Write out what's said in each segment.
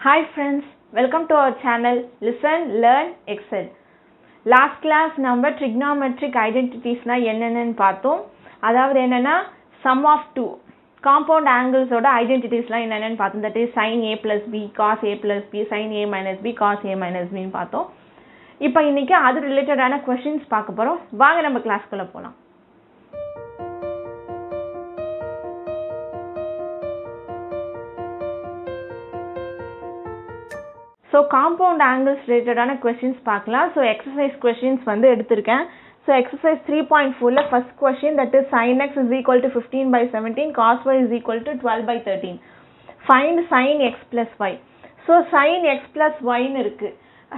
Hi friends, welcome to our channel Listen, Learn, Excel. Last class number trigonometric identities na என்னன்னு பார்த்தோம். அதாவது என்னன்னா sum of two compound angles ஓட identities la என்னன்னு பார்த்தோம். That is sin a plus b cos a plus b sin a minus b cos a minus b ன்னு பார்த்தோம். இப்போ இன்னைக்கு அது ரிலேட்டடான questions பார்க்க போறோம். வாங்க நம்ம கிளாஸ்க்குள்ள போலாம். So compound angles related questions பார்க்கலாம். So exercise questions வந்து எடுத்திருக்கேன். So exercise 3.4ல first question, that is sin x is equal to 15 by 17 cos y is equal to 12 by 13. Find sin x plus y. So sin x plus y ன்னு இருக்கு.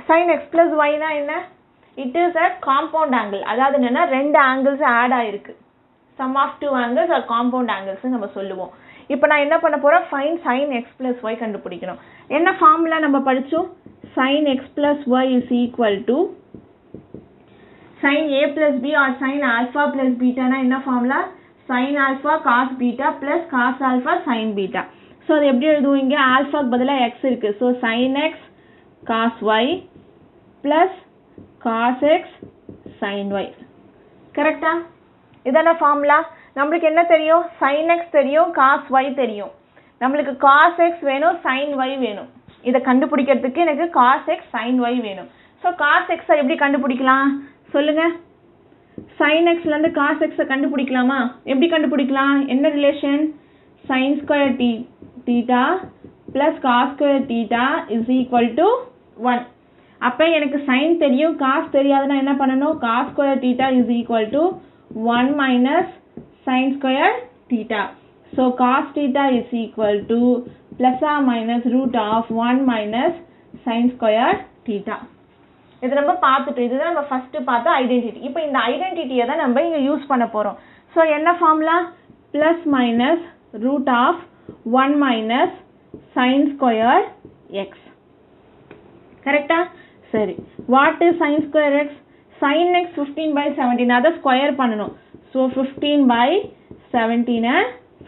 Sin x plus y னா என்ன? It is a compound angle. அதாவது என்னன்னா ரெண்டு angles add ஆயிருக்கு. Sum of two angles or compound angles நம்ம சொல்லுவோம். இப்போ நான் என்ன பண்ண போறேன், find sin x plus y கண்டுபிடிக்கணும். என்ன ஃபார்முலா நம்ம படிச்சோம்? sin x plus y is equal to sin a plus b or sin alpha plus beta னா என்ன formula? sin alpha cos beta plus cos alpha sin beta. So அது எப்படி எழுதுவீங்க? ஆல்ஃபாக்கு பதிலாக x இருக்கு. So sin x cos y plus cos x sin y. கரெக்டா? இதான formula. நம்மளுக்கு என்ன தெரியும்? sin x தெரியும், cos y தெரியும். நம்மளுக்கு cos x வேணும், sin y வேணும். இதை கண்டுபிடிக்கிறதுக்கு எனக்கு cos x sin y வேணும். ஸோ cos x எப்படி கண்டுபிடிக்கலாம் சொல்லுங்க? sin x இருந்து cos x கண்டுபிடிக்கலாமா? எப்படி கண்டுபிடிக்கலாம்? என்ன relation? sin square theta plus cos square theta is equal to 1. அப்போ எனக்கு sin தெரியும், cos தெரியாதுன்னா என்ன பண்ணணும்? cos square theta is equal to 1 minus sin square theta. So cos theta is equal to plus or minus root of 1 minus sin square theta. இது நம்ம பார்த்துட்டோம். இதுதான் நம்ம ஃபர்ஸ்ட் பார்த்த ஐடென்டிட்டி. இப்போ இந்த ஐடென்டிட்டியை தான் நம்ம இங்கே யூஸ் பண்ண போகிறோம். ஸோ என்ன formula? Plus minus root of 1 minus sin square x. கரெக்டா? சரி. What is sin square x? sin x 15 by 17. அதை ஸ்கொயர் பண்ணணும். ஸோ 15 by 17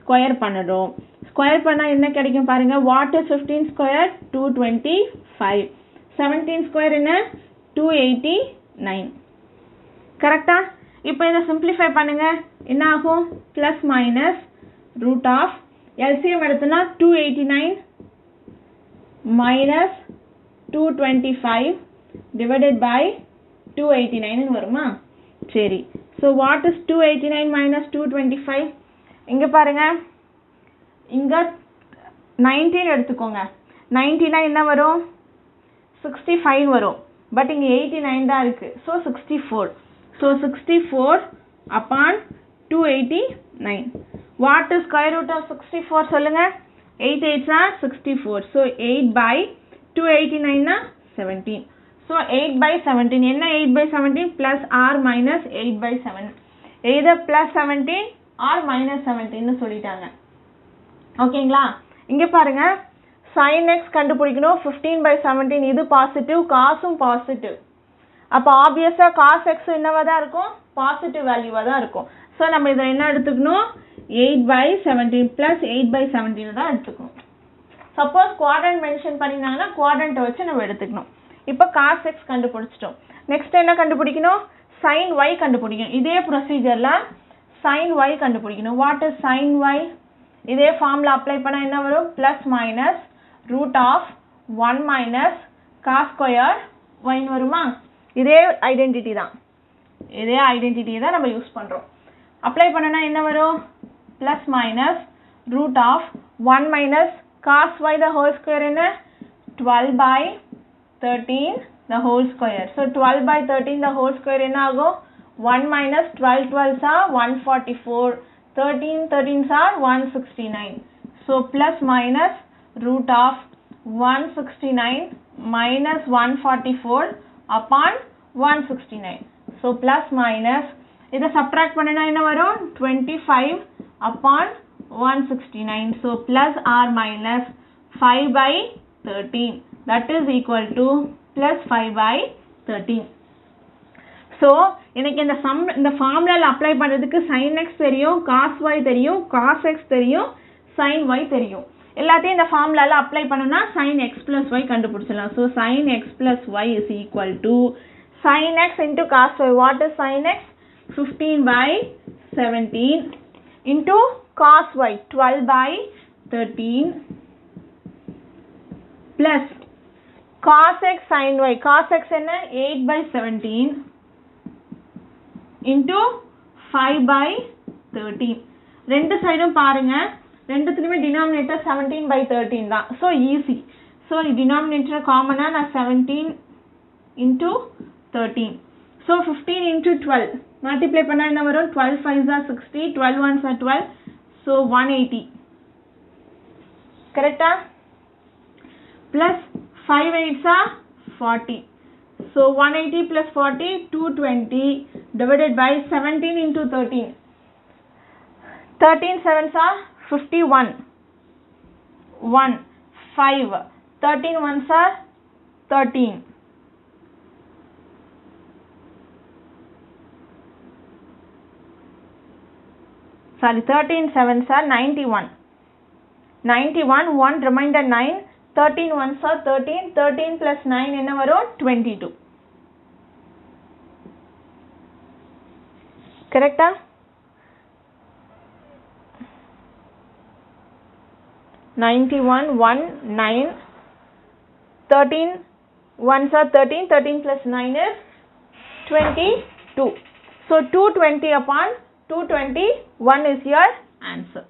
ஸ்கொயர் பண்ணணும். ஸ்கொயர் பண்ணால் என்ன கிடைக்கும் பாருங்க. What is 15 square? 225. 17 ஸ்கொயர் என்ன? 289. கரெக்டா? இப்போ இதை சிம்பிளிஃபை பண்ணுங்க. என்ன ஆகும்? Plus minus root of LCM எடுத்துனா 289 மைனஸ் 225 டிவைடட் பை 289 வருமா? சரி. So what is 289 minus 225? இங்கே பாருங்க, இங்கே 19 எடுத்துக்கோங்க. 19 என்ன வரும்? 65 வரும். பட் இங்கே 89 தான் இருக்கு. So 64. So 64 upon 289. What is square root of 64 சொல்லுங்க? 8 8s are 64. So 8 by 289 17. So 8 by 17 என்ன? 8 by 17 plus r minus 8 by 7. either plus 17 or minus 17 சொல்லிட்டாங்க. ஓகேங்களா? இங்கே பாருங்க, sin x கண்டுபிடிக்கணும். 15 by 17 இது பாசிட்டிவ், காசும் பாசிட்டிவ். அப்போ ஆப்வியஸாக cos x என்னவா தான் இருக்கும்? பாசிட்டிவ் வேல்யூவாக தான் இருக்கும். ஸோ நம்ம இதை என்ன எடுத்துக்கணும்? 8 by 17 plus 8 by 17 தான் எடுத்துக்கணும். சப்போஸ் குவாட்ரண்ட் மென்ஷன் பண்ணியிருந்தாங்கன்னா குவாட்ரண்ட்டை வச்சு நம்ம எடுத்துக்கணும். இப்போ cos x கண்டுபிடிச்சிட்டோம். நெக்ஸ்ட் என்ன கண்டுபிடிக்கணும்? sin y கண்டுபிடிக்கணும். இதே ப்ரொசீஜரில் sin y கண்டுபிடிக்கணும். What is sin y? இதே ஃபார்முலா அப்ளை பண்ணால் என்ன வரும்? Plus minus root of 1 minus cos square ஒய்ன்னு வருமா? இதே ஐடென்டிட்டி தான். இதே ஐடென்டிட்டியை தான் நம்ம யூஸ் பண்ணுறோம். அப்ளை பண்ணனா என்ன வரும்? Plus minus root of 1 minus cos y the whole square என்ன? 12 by 13 the whole square. So 12 by 13 the whole square என்ன ஆகும்? 1 minus 12 12s are 144. 13 13s are 169. So plus minus root of 169 minus 144 upon 169. So plus minus இதை subtract பண்ணனா என்ன வரும்? 25 upon 169. So plus or minus 5 by 13. That is equal to plus 5 by 13. So எனக்கு இந்த ஃபார்முலாவில் apply பண்ணுறதுக்கு sin x தெரியும், cos y தெரியும், cos x தெரியும், sin y தெரியும். எல்லாத்தையும் இந்த ஃபார்முலால அப்ளை பண்ணனும்னா sin x plus y கண்டுபிடிச்சலாம். So sin x plus y is equal to sin x into cos y. What is sin x? 15 by 17 into cos y 12 by 13 plus cos x sin y. Cos x என்ன 8 by 17 into 5 by 13. ரெண்டு சைடும் பாருங்க, ரெண்டுத்துலயுமே denominator 17 by 13 தான். So easy. So denominator common நான் 17 into 13. So 15 into 12 multiply பண்ணா என்ன வரும்? 12 5s are 60, 12 1s are 12, so 180. correcta? Plus 5 8s are 40. So 180 plus 40 220 divided by 17 into 13. 13 7s are 51. 1 5 13 1s are 13. Sorry, 13 7s are 91. 91 1 remainder 9. 13 1s are 13. 13 plus 9 என்ன வரும்? 22. correct? 91 1 9. 13 1s are 13. 13 plus 9 is 22. So 220 upon 221 is your answer.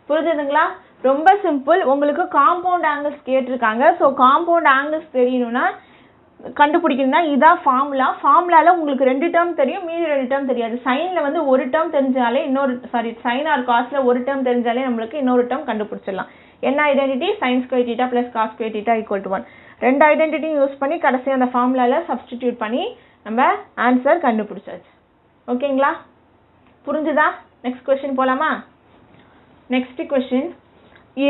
புரியுதுங்களா? ரொம்ப simple. உங்களுக்கு compound angles கேட்டிருக்காங்க. So compound angles தெரியணும்னா கண்டுபிடிக்கணும்னா இதான் formula. ஃபார்முலாவில் உங்களுக்கு 2 டேர்ம் தெரியும், மீதி 2 டேர்ம் தெரியாது. சைனில் வந்து ஒரு டேர்ம் தெரிஞ்சாலே சைன் ஆர் காஸ்ல ஒரு டேர்ம் தெரிஞ்சாலே நம்மளுக்கு இன்னொரு டேர்ம் கண்டுபிடிச்சிடலாம். என்ன identity? sin square theta plus cos square theta equal to 1. ரெண்டு ஐடென்டிட்டியும் யூஸ் பண்ணி கடைசி அந்த ஃபார்முலாவில் சப்ஸ்டிடியூட் பண்ணி நம்ம ஆன்சர் கண்டுபிடிச்சாச்சு. ஓகேங்களா? புரிஞ்சுதா? நெக்ஸ்ட் கொஸ்டின் போலாமா? Next question,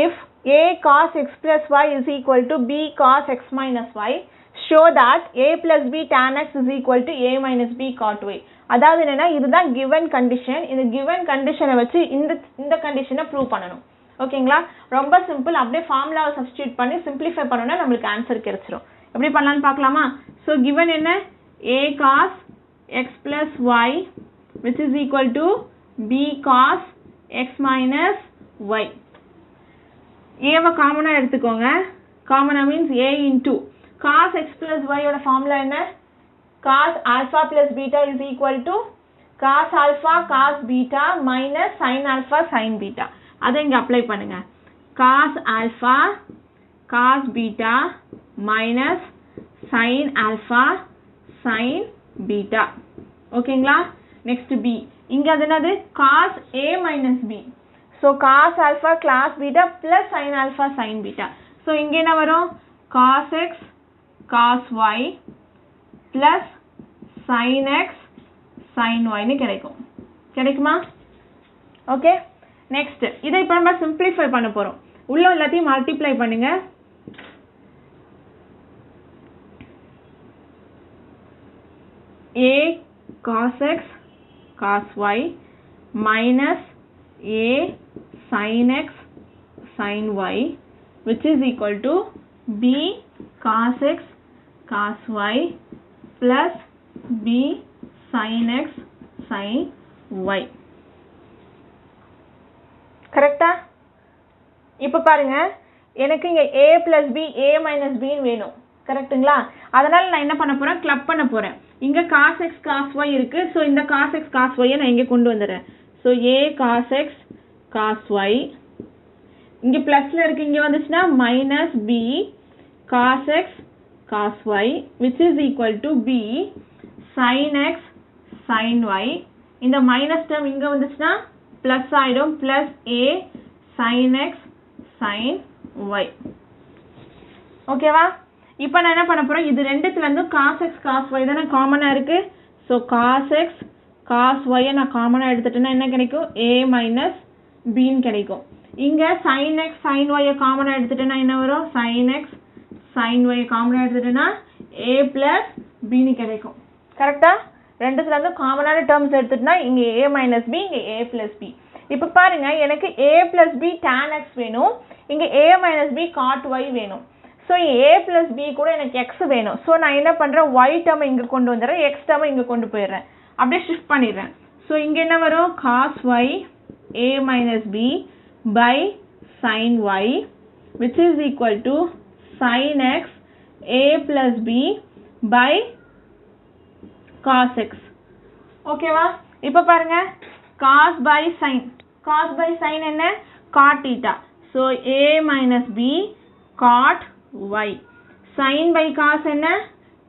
if a cos x plus y is equal to b cos x minus y, show that a plus b tan x is equal to a minus b cot y. அதாவது என்னன்னா இதுதான் given condition. இந்த given conditionனை வச்சு இந்த கண்டிஷனை prove பண்ணணும். ஓகேங்களா? ரொம்ப சிம்பிள். அப்படியே ஃபார்முலாவை சப்ஸ்டிடியூட் பண்ணி சிம்பிளிஃபை பண்ணோம்னா நம்மளுக்கு ஆன்சர் கிடைச்சிரும். எப்படி பண்ணலாம்னு பார்க்கலாமா? ஸோ given என்ன? a cos x plus y which is equal to b cos x minus y. ஏவை காமனா எடுத்துக்கோங்க. காமனா means a into cos x plus y ஓட ஃபார்முலா என்ன? cos alpha plus beta is equal to cos alpha cos beta minus sin alpha sin beta. அதை இங்க apply பண்ணுங்க. cos alpha cos beta minus sin alpha sin beta. ஓகேங்களா? Next b. இங்க அது என்னது? cos a minus b. So cos alpha cos beta plus sin alpha sin beta. So இங்க என்ன வரும்? cos x cos y plus sin x sin y னு கிடைக்கும். கிடைக்குமா? ஓகே. நெக்ஸ்ட் இதை இப்போ நம்ம சிம்பிளிஃபை பண்ண போறோம். உள்ள எல்லாத்தையும் மல்டிப்ளை பண்ணுங்க. a cos x cos y minus a sin x sin y which is equal to b cos x cos y plus b sin x sin y. கரெக்டா? இப்போ பாருங்க, எனக்கு இங்க a plus b a minus b வேணும். கரெக்ட்டுங்களா? அதனால நான் என்ன பண்ண போறேன்? கிளப் பண்ண போறேன். இங்க cos x cos y இருக்கு. ஸோ இந்த cos x cos y நான் இங்க கொண்டு வந்துடுறேன். So a cos x cos y இங்க பிளஸ்ல இருக்கு, இங்க வந்துச்சுன்னா minus b cos x cos y which is equal to b sin x sin y. இந்த மைனஸ் டேர்ம் இங்க வந்துச்சுன்னா பிளஸ் ஆயிடும், plus a sin x sin y. ஓகேவா? இப்போ நான் என்ன பண்ண போறேன்? இது ரெண்டுத்துல இருந்து cos x cos y தானே காமனா இருக்கு. So cos x cos y நான் காமனா எடுத்துட்டேன்னா என்ன கிடைக்கும்? a minus b ன்னு கிடைக்கும். இங்க sin x sin y காமனா எடுத்துட்டேன்னா என்ன வரும்? sin x sin y காமனா எடுத்துட்டேன்னா a plus b ன்னு கிடைக்கும். கரெக்டா? ரெண்டுத்துல இருந்து காமனான டேர்ம்ஸ் எடுத்துட்டா இங்க a minus b, இங்க a plus b. இப்போ பாருங்க எனக்கு a plus b tan x வேணும், இங்க a minus b cot y வேணும். ஸோ a plus b கூட எனக்கு x வேணும். ஸோ நான் என்ன பண்ணுறேன், y டேர்மை இங்கே கொண்டு வந்துடுறேன், x டேர்மை இங்கே கொண்டு போயிடுறேன், அப்படியே ஷிஃப்ட் பண்ணிடுறேன். ஸோ இங்கே என்ன வரும், cos y a minus b by sin y which is equal to sin x a plus b by cos x. ஓகேவா? இப்போ பாருங்க cos by sin என்ன, cot theta. So a minus b cot y. sin by cos என்ன,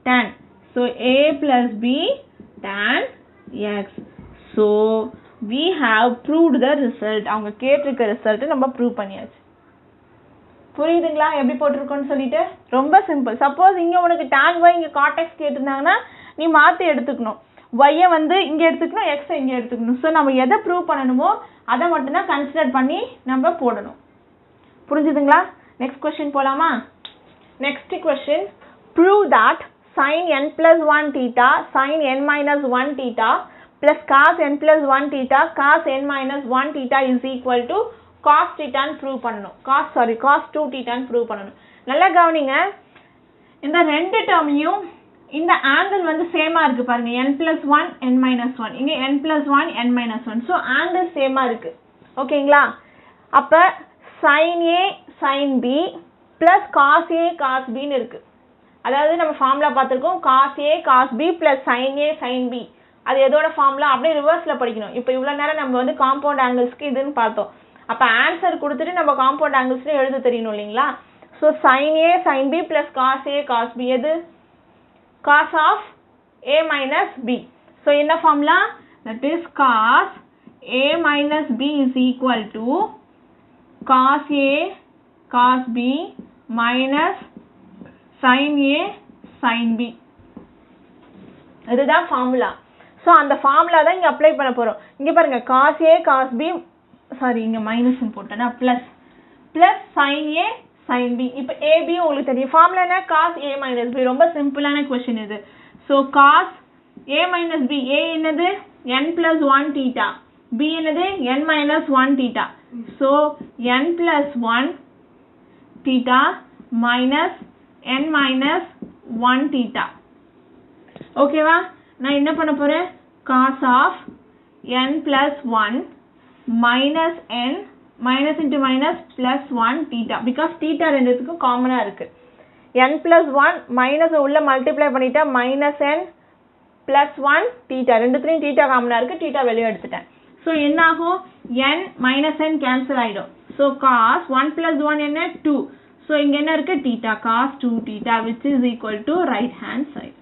tan. So a plus b tan x. So we have proved the result. அவங்க கேட்டிருக்க result நம்ம prove பண்ணியாச்சு. புரியுதுங்களா எப்படி போட்டிருக்கோன்னு சொல்லிட்டு? ரொம்ப சிம்பிள். சப்போஸ் இங்க உனக்கு tan y இங்க cot x கேட்டிருந்தாங்கன்னா நீ மாற்றி எடுத்துக்கணும், y வந்து இங்கே எடுத்துக்கணும், x இங்கே எடுத்துக்கணும். ஸோ நம்ம எதை ப்ரூவ் பண்ணணுமோ அதை மட்டும்தான் கன்சிடர் பண்ணி நம்ம போடணும். புரிஞ்சுதுங்களா? நெக்ஸ்ட் கொஸ்டின் போகலாமா? Next question, prove that sin n plus 1 theta sin n minus 1 theta plus cos n plus 1 theta cos n minus 1 theta is equal to cos theta ன்னு ப்ரூவ் பண்ணணும். cos 2 theta ன்னு prove பண்ணணும். நல்லா கவனிங்க, இந்த ரெண்டு டேர்மையும் இந்த ஆங்கிள் வந்து சேமா இருக்கு பாருங்க, n plus 1 n minus 1, இங்க n plus 1 n minus 1. So angle சேமா இருக்கு. ஓகேங்களா? அப்போ sin a sin b plus cos a cos b ன்னு இருக்கு. அதாவது நம்ம ஃபார்முலா பார்த்துருக்கோம், cos a cos b plus sin a sin b. அது எதோட ஃபார்முலா அப்படியே ரிவர்ஸில் படிக்கணும். இப்போ இவ்வளோ நேரம் நம்ம வந்து காம்பவுண்ட் ஆங்கிள்ஸ்க்கு இதுன்னு பார்த்தோம். அப்போ ஆன்சர் கொடுத்துட்டு நம்ம காம்பவுண்ட் ஆங்கிள்ஸ்லேயே எழுத தெரியணும் இல்லைங்களா? So sin a sin b plus cos a cos b எது, cos of a minus b. So என்ன formula, that is cos a minus b is equal to cos a cos b minus sin a sin b. இதுதான் formula. So அந்த formula தான் இங்கே apply பண்ண போகிறோம். இங்கே பாருங்க, cos a cos b, sorry இங்கே மைனஸ் போட்டேன்னா plus sin a sin b. இப்போ ab உங்களுக்கு தெரியும், ஃபார்முலா என்ன, cos a minus b. ரொம்ப சிம்பிளான கொஸ்டின் இது. So cos a minus b, a என்னது n plus 1 theta, b என்னது n minus 1 theta. So n plus 1 theta minus n minus 1 theta. ஓகேவா? நான் என்ன பண்ண போறேன், cos of n plus 1 minus n minus into minus plus 1 theta, because theta ரெண்டுத்துக்கும் காமனா இருக்கு. n plus 1 minus உள்ள மல்டிப்ளை பண்ணிட்டா minus n plus 1 theta, ரெண்டுத்துலையும் theta காமனா இருக்கு, theta வெளியே எடுத்துட்டேன். ஸோ என்ன ஆகும், n minus n கேன்சல் ஆயிடும். ஸோ cos 1 plus 1 என்ன 2. ஸோ இங்க என்ன இருக்கு, theta, cos 2 theta which is equal to right hand side.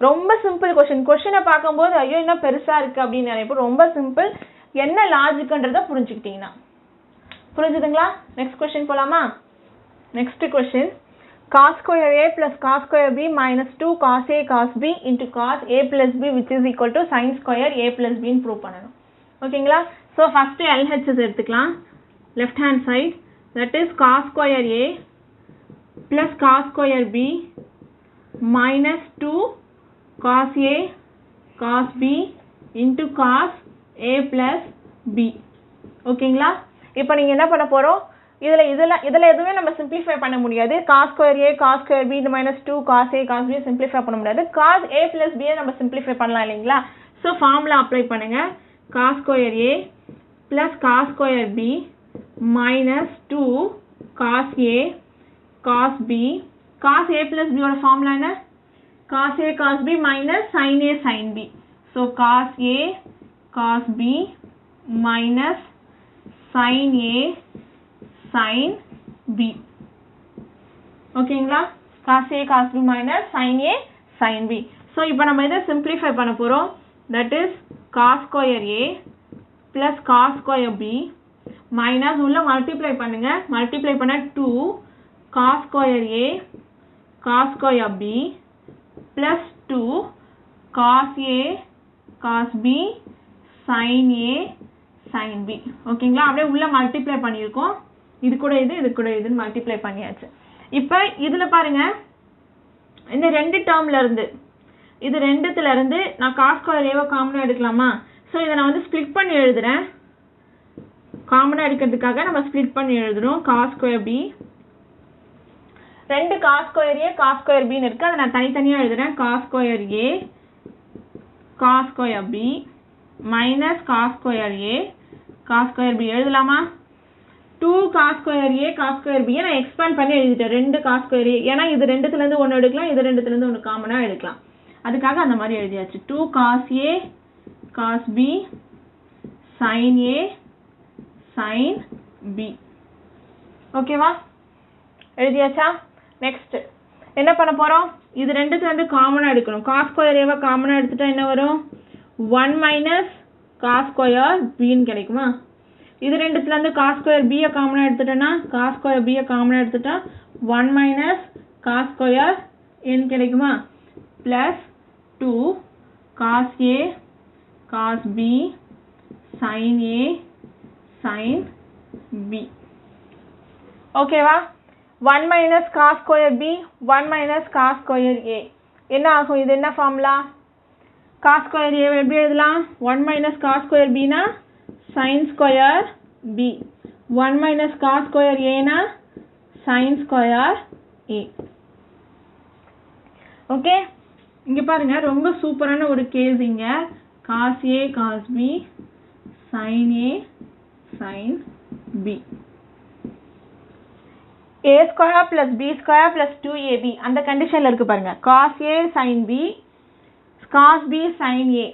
ரொம்ப சிம்பிள் கொஸ்டின். கொஸ்டினை பார்க்கும்போது ஐயோ என்ன பெருசா இருக்கு அப்படின்னு நினைப்போம். ரொம்ப சிம்பிள். என்ன லாஜிக்ன்றத புரிஞ்சுக்கிட்டீங்கன்னா புரிஞ்சுதுங்களா? நெக்ஸ்ட் கொஸ்டின் போலாமா? Next question, cos square a plus cos square b minus 2 cos a cos b into cos a plus b which is equal to sin square a plus b ன்னு prove பண்ணணும். ஓகேங்களா? So first LHS எடுத்துக்கலாம். Left hand side, that is cos square a plus cos square b minus 2 cos a cos b into cos a plus b. ஓகேங்களா? இப்போ நீங்க என்ன பண்ண போறோம், இதுல எதுவுமே நம்ம சிம்பிளிஃபை பண்ண முடியாது. cos square a cos square b minus 2 cos a cos b simplify பண்ண முடியாது. cos a plus b நம்ம சிம்பிளிஃபை பண்ணலாம் இல்லைங்களா? ஸோ ஃபார்முலா அப்ளை பண்ணுங்க. cos square a plus cos square b minus 2 cos a cos b. cos a plus b ஓட formula என்ன, cos a cos b minus sin a sin b. So cos a cos b minus sin a sin b. ஓகேங்களா? cos a cos b minus sin a sin b. So இப்போ நம்ம இதை simplify பண்ண போறோம். That is cos square a plus cos square b minus உள்ள multiply பண்ணுங்க. Multiply பண்ண 2 cos square a cos square b plus 2 cos a cos b sin a sin b. ஓகேங்களா? அப்படியே உள்ள மல்டிப்ளை பண்ணியிருக்கோம். இது கூட இதுன்னு மல்டிப்ளை பண்ணியாச்சு. இப்போ இதுல பாருங்க, இந்த ரெண்டு டேர்ம்ல இருந்து இது ரெண்டுத்துல இருந்து நான் cos square a காமனா எடுக்கலாமா? ஸோ இதை நான் வந்து ஸ்ப்ளிட் பண்ணி எழுதுறேன். காமனாக எடுக்கிறதுக்காக நம்ம ஸ்ப்ளிட் பண்ணி எழுதுறோம். cos ஸ்கொயர் பி, ரெண்டு cos square A cos square பின்னு இருக்குது, அதை நான் தனித்தனியாக எழுதுகிறேன். cos square A cos square B minus cos square A cos square B எழுதலாமா? 2 cos square A cos square பியை நான் எக்ஸ்பேண்ட் பண்ணி எழுதிட்டேன். ரெண்டு cos ஸ்கொயர் ஏ, ஏன்னா இது ரெண்டுத்துலேருந்து ஒன்று எடுக்கலாம், இது ரெண்டுத்துலேருந்து ஒன்று காமனாக எடுக்கலாம், அதுக்காக அந்த மாதிரி எழுதியாச்சு. 2 cos A cos b sin a sin b. ஓகேவா? எழுதியாச்சா? நெக்ஸ்ட் என்ன பண்ண போகிறோம்? இது ரெண்டுத்துலேருந்து காமனாக எடுக்கணும். cos ஸ்கொயர் ஏவை காமனாக எடுத்துட்டா என்ன வரும்? 1 மைனஸ் cos ஸ்கொயர் பின்னு கிடைக்குமா? இது ரெண்டுத்துலேருந்து cos ஸ்கொயர் பியை காமனாக எடுத்துட்டோன்னா, cos ஸ்கொயர் பியை காமனாக எடுத்துட்டா 1 மைனஸ் cos ஸ்கொயர் ஏன்னு கிடைக்குமா? Plus 2 cos a cos b sin a sin b. ஓகேவா? 1 minus cos square b 1 minus cos square a என்ன ஆகும்? இது என்ன ஃபார்முலா? cos ஸ்கொயர் a எப்படி எழுதலாம்? 1 மைனஸ் cos ஸ்கொயர் b னா sin square b, 1 minus cos square a னா sin square a. Okay, இங்கே பாருங்க, ரொம்ப சூப்பரான ஒரு கேஸ். இங்கே cos a cos b sin a sin b, a square plus b square plus 2ab அந்த கண்டிஷனில் இருக்குது பாருங்க. cos a sin b cos b sin a,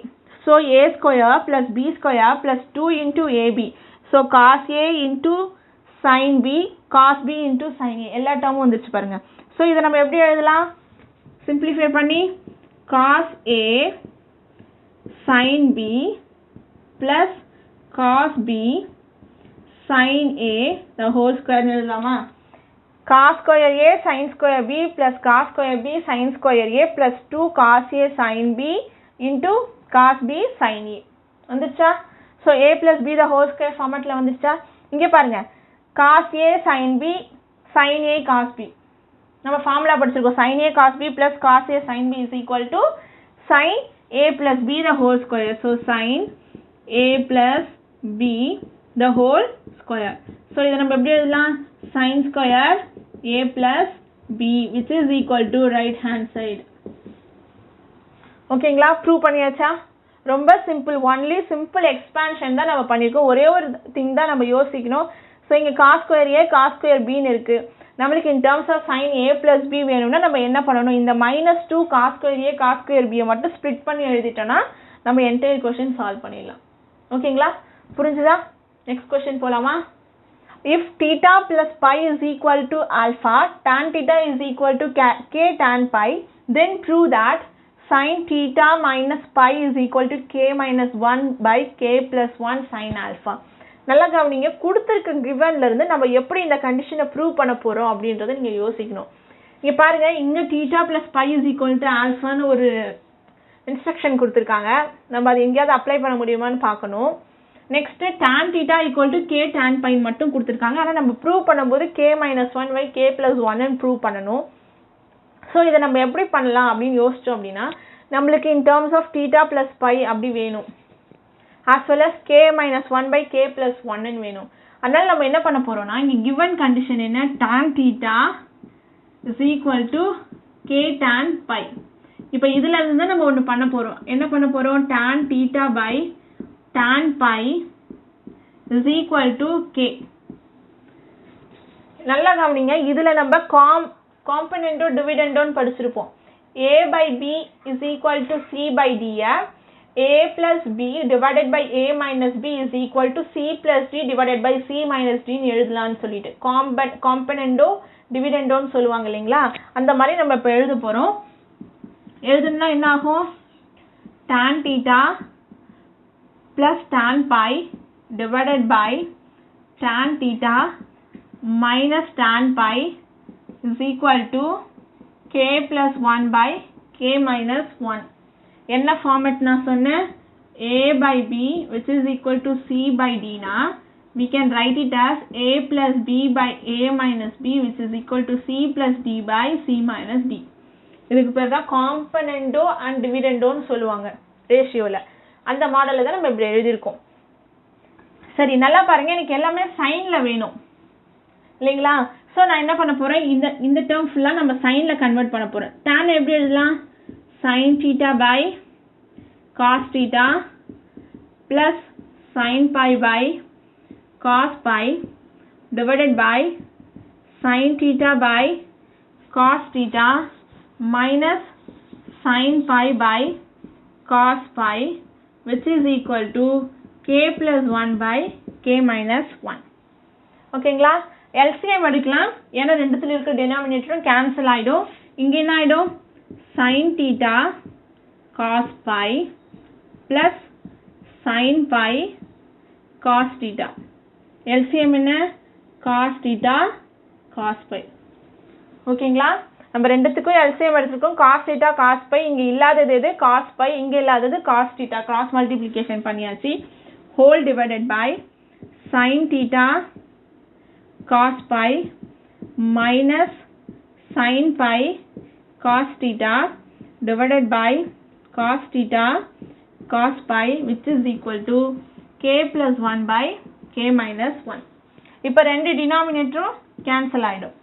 so a square plus b square plus 2 into ab, so cos a into sin b cos b into sin a எல்லா டேர்மும் வந்துருச்சு பாருங்க. So இதை நம்ம எப்படி எழுதலாம்? சிம்பிளிஃபை பண்ணி cos a sin b plus cos b sin a the whole square எழுதலாமா? cos square a sin square b plus cos square b sin square a plus 2 cos a sin b into cos b sin a வந்துருச்சா? So a plus b the whole square ஃபார்மேட்டில் வந்துருச்சா? இங்கே பாருங்க, cos a sin b sin a cos b நம்ம formula படிச்சிருக்கோம். sin a cos b plus cos a sin b is equal to sin a plus b the whole square. So sin a plus b the whole square. So இதை நம்ம எப்படி எழுதலாம்? sin square a plus b which is equal to right hand side. ஓகேங்களா? Prove பண்ணியாச்சா? ரொம்ப simple, only simple expansion தான் நம்ம பண்ணியிருக்கோம். ஒரே ஒரு திங் தான் நம்ம யோசிக்கணும். ஸோ இங்கே cos square A cos square பின்னு இருக்குது. நம்மளுக்கு in terms of sin a plus b வேணும்னா நம்ம என்ன பண்ணணும்? இந்த -2 cos square A cos square பியை மட்டும் ஸ்ப்ளிட் பண்ணி எழுதிட்டோன்னா நம்ம என்டையர் கொஷின் சால்வ் பண்ணிடலாம். ஓகேங்களா? புரிஞ்சுதா? நெக்ஸ்ட் கொஷின் போகலாமா? If theta plus pi is equal to alpha, tan theta is equal to k tan pi, then prove that sin theta minus pi is equal to k minus 1 by k plus 1 sin alpha. நல்லா கவனிங்க, கொடுத்துருக்க கிவன்லேருந்து நம்ம எப்படி இந்த கண்டிஷனை prove பண்ண போகிறோம் அப்படின்றத நீங்கள் யோசிக்கணும். இங்கே பாருங்கள், இங்கே theta plus pi is equal to alphaன்னு ஒரு இன்ஸ்ட்ரக்ஷன் கொடுத்துருக்காங்க. நம்ம அது எங்கேயாவது அப்ளை பண்ண முடியுமான்னு பார்க்கணும். Next tan theta equal to k tan pi மட்டும் கொடுத்துருக்காங்க. ஆனால் நம்ம ப்ரூவ் பண்ணும்போது k minus 1 by k plus 1ன்னு ப்ரூவ் பண்ணணும். ஸோ இதை நம்ம எப்படி பண்ணலாம் அப்படின்னு யோசித்தோம் அப்படின்னா, நம்மளுக்கு in terms of theta plus pi அப்படி வேணும், as well as k minus 1 by k plus 1ன்னு வேணும். அதனால் நம்ம என்ன பண்ண போகிறோம்னா, இங்கே given condition என்ன? tan theta is equal to k tan pi. இப்போ இதில் இருந்து நம்ம ஒன்று பண்ண போகிறோம். என்ன பண்ண போகிறோம்? tan theta by tan pi is equal to k. நல்லா கவனிங்க, இதில் நம்ம காம்பனண்டோ டிவிடெண்டோன்னு படிச்சிருப்போம். a by b is equal to c by d. a plus b divided by a minus b is equal to c plus d divided by c minus d ன்னு எழுதலாம்னு சொல்லிட்டு காம்பனண்டோ டிவிடெண்டோன்னு சொல்லுவாங்க இல்லைங்களா? அந்த மாதிரி நம்ம இப்போ எழுத போகிறோம். எழுதுனா என்ன ஆகும்? tan theta plus tan pi divided by tan theta minus tan pi is equal to k plus 1 by k minus 1. என்ன ஃபார்மேட் நான் சொன்னேன்? a by b which is equal to c by d னா we can write it as a plus b by a minus b which is equal to c plus d by c minus d. இதுக்கு பேர் தான் காம்பனண்டோ and டிவிடெண்டோன்னு சொல்லுவாங்க ரேஷியோவில். அந்த மாடலில் தான் நம்ம இப்படி எழுதியிருக்கோம். சரி நல்லா பாருங்க, எனக்கு எல்லாமே சைனில் வேணும் இல்லைங்களா? ஸோ நான் என்ன பண்ண போகிறேன், இந்த டேர்ம் ஃபுல்லாக நம்ம சைனில் கன்வெர்ட் பண்ண போகிறேன். tan எப்படி எழுதலாம், sin theta by cos theta plus sin pi by cos pi divided by sin theta by cos theta minus sin pi by cos pi which is equal to k plus 1 by k minus 1. ஓகேங்களா? LCM எடுக்கலாம், ஏன்னா ரெண்டுத்துல இருக்க denominator cancel ஆயிடும். இங்க என்ன ஆயிடும், sin theta cos pi plus sin pi cos theta. LCM என்ன, cos theta cos pi. ஓகேங்களா? நம்ம ரெண்டுத்துக்கும் LCM எடுத்துருக்கோம். cos theta cos pi, இங்க இல்லாதது எது, cos pi, இங்க இல்லாதது cos theta. cross multiplication பண்ணியாச்சு. whole divided by sin theta cos pi minus sin pi cos theta divided by cos theta cos pi which is equal to k plus 1 by k minus 1. இப்போ ரெண்டு டினாமினேட்டரும் cancel ஆயிடும்.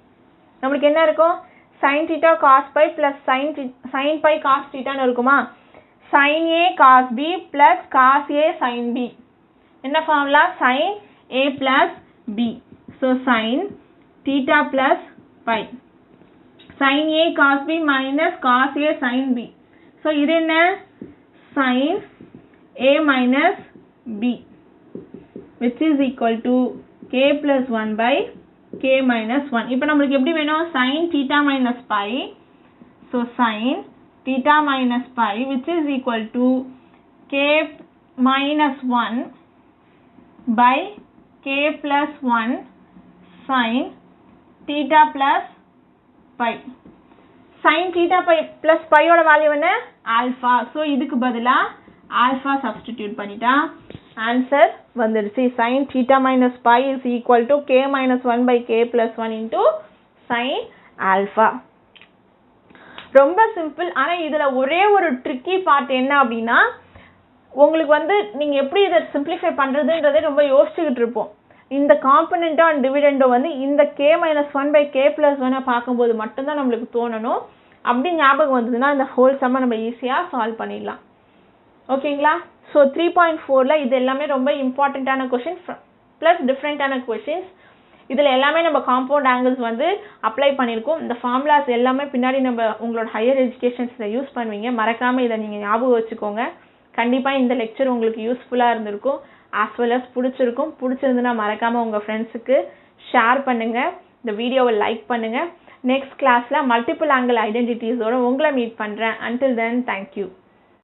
நம்மளுக்கு என்ன இருக்கும், sin theta cos pi plus sin pi cos theta ன்னு இருக்குமா, sin a cos b plus cos a sin b. என்ன formula, sin a plus b. so sin theta plus pi, sin a cos b minus cos a sin b. so இது என்ன, sin a minus b which is equal to k plus 1 by k minus 1. இப்போ நம்மளுக்கு எப்படி வேணும், sin theta minus pi. so sin theta minus pi which is equal to k minus 1 by k plus 1 sin theta plus pi. sin theta plus pi ஓட value என்ன, alpha. So இதுக்கு பதிலாக alpha substitute பண்ணிட்டா answer வந்துடுச்சு. sin theta minus pi is equal to k minus 1 by k plus 1 into sin alpha. ரொம்ப simple. ஆனால் இதில் ஒரே ஒரு ட்ரிக்கி பார்ட் என்ன அப்படின்னா, உங்களுக்கு வந்து நீங்கள் எப்படி இதை சிம்பிளிஃபை பண்ணுறதுன்றதே ரொம்ப யோசிச்சுக்கிட்டு இருப்போம். இந்த காம்பனண்ட்டோ அண்ட் டிவிடெண்டோ வந்து இந்த k minus 1 by k plus 1 பார்க்கும்போது மட்டும்தான் நம்மளுக்கு தோணணும். அப்படி ஞாபகம் வந்ததுன்னா இந்த ஹோல் சம்மை நம்ம ஈஸியாக சால்வ் பண்ணிடலாம். ஓகேங்களா? ஸோ 3.4ல் இது எல்லாமே ரொம்ப இம்பார்ட்டண்ட்டான கொஷின் ப்ளஸ் டிஃப்ரெண்ட்டான கொஷின்ஸ். இதில் எல்லாமே நம்ம காம்பவுண்ட் ஆங்கிள்ஸ் வந்து அப்ளை பண்ணியிருக்கோம். இந்த ஃபார்முலாஸ் எல்லாமே பின்னாடி நம்ம உங்களோட ஹையர் எஜுகேஷன்ஸில் யூஸ் பண்ணுவீங்க. மறக்காமல் இதை நீங்கள் ஞாபகம் வச்சுக்கோங்க. கண்டிப்பாக இந்த லெக்சர் உங்களுக்கு யூஸ்ஃபுல்லாக இருந்திருக்கும், ஆஸ் வெல் அஸ் பிடிச்சிருக்கும். பிடிச்சிருந்துன்னா மறக்காமல் உங்கள் ஃப்ரெண்ட்ஸுக்கு ஷேர் பண்ணுங்கள், இந்த வீடியோவை லைக் பண்ணுங்கள். நெக்ஸ்ட் கிளாஸில் மல்டிபிள் ஆங்கிள் ஐடென்டிட்டிஸோடு உங்களை மீட் பண்ணுறேன். Until then thank you.